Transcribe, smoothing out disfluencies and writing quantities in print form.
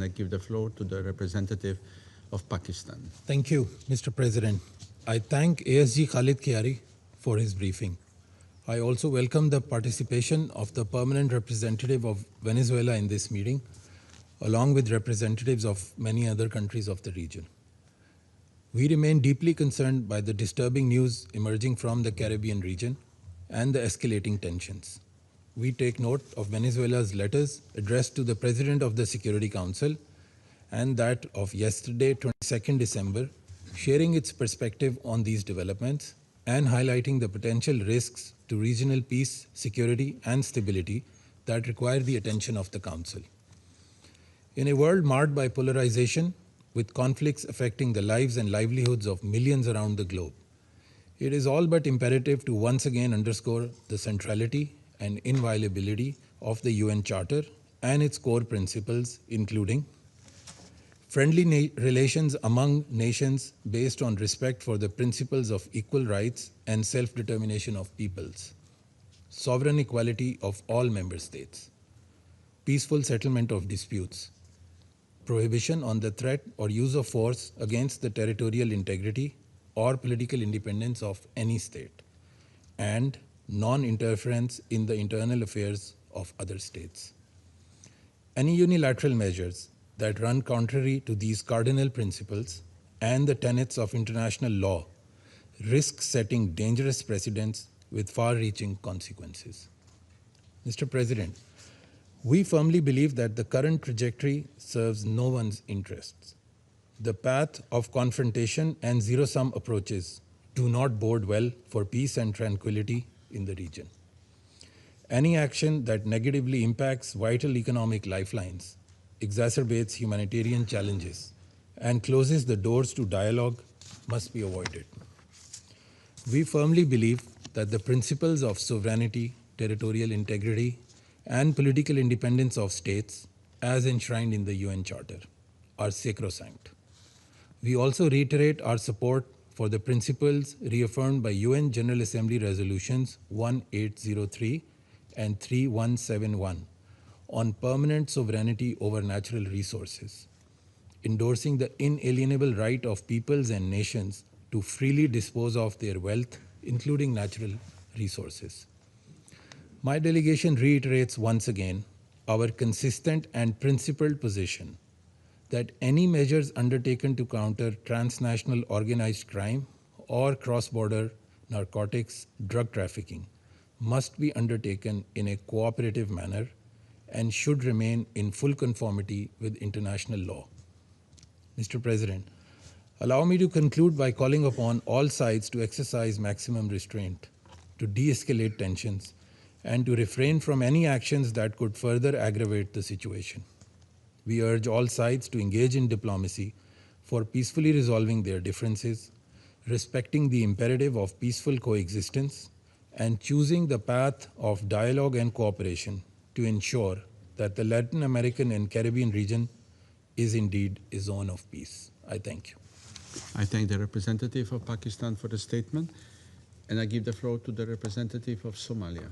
and I give the floor to the representative of Pakistan. Thank you, Mr. President. I thank ASG Khalid Khiari for his briefing. I also welcome the participation of the permanent representative of Venezuela in this meeting, along with representatives of many other countries of the region. We remain deeply concerned by the disturbing news emerging from the Caribbean region and the escalating tensions. We take note of Venezuela's letters addressed to the President of the Security Council and that of yesterday, 22nd December, sharing its perspective on these developments and highlighting the potential risks to regional peace, security, and stability that require the attention of the Council. In a world marred by polarization, with conflicts affecting the lives and livelihoods of millions around the globe, it is all but imperative to once again underscore the centrality and inviolability of the UN Charter and its core principles, including friendly relations among nations based on respect for the principles of equal rights and self-determination of peoples, sovereign equality of all member states, peaceful settlement of disputes, prohibition on the threat or use of force against the territorial integrity or political independence of any state, and non-interference in the internal affairs of other states. Any unilateral measures that run contrary to these cardinal principles and the tenets of international law risk setting dangerous precedents with far-reaching consequences. Mr. President, we firmly believe that the current trajectory serves no one's interests. The path of confrontation and zero-sum approaches do not bode well for peace and tranquility in the region. Any action that negatively impacts vital economic lifelines, exacerbates humanitarian challenges, and closes the doors to dialogue must be avoided. We firmly believe that the principles of sovereignty, territorial integrity, and political independence of states, as enshrined in the UN Charter, are sacrosanct. We also reiterate our support for the principles reaffirmed by UN General Assembly Resolutions 1803 and 3171 on permanent sovereignty over natural resources, endorsing the inalienable right of peoples and nations to freely dispose of their wealth, including natural resources. My delegation reiterates once again our consistent and principled position that any measures undertaken to counter transnational organized crime or cross-border narcotics, drug trafficking must be undertaken in a cooperative manner and should remain in full conformity with international law. Mr. President, allow me to conclude by calling upon all sides to exercise maximum restraint, to de-escalate tensions, and to refrain from any actions that could further aggravate the situation. We urge all sides to engage in diplomacy for peacefully resolving their differences, respecting the imperative of peaceful coexistence, and choosing the path of dialogue and cooperation to ensure that the Latin American and Caribbean region is indeed a zone of peace. I thank you. I thank the representative of Pakistan for the statement, and I give the floor to the representative of Somalia.